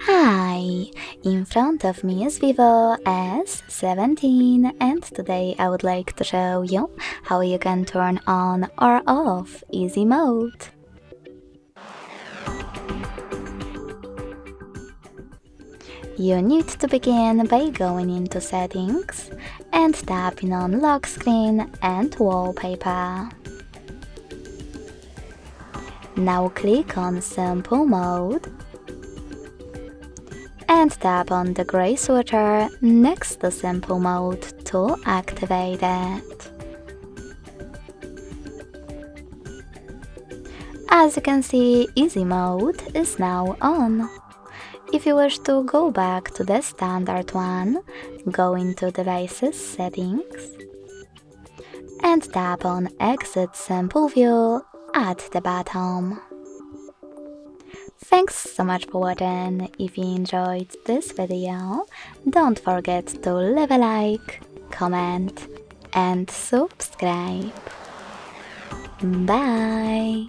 Hi! In front of me is VIVO S17 and today I would like to show you how you can turn on or off easy mode. You need to begin by going into settings and tapping on lock screen and wallpaper. Now click on simple mode and tap on the grey switcher next to simple mode to activate it. As you can see, easy mode is now on. If you wish to go back to the standard one, go into Devices Settings and tap on Exit Simple View at the bottom. Thanks so much for watching. If you enjoyed this video, don't forget to leave a like, comment and subscribe. Bye!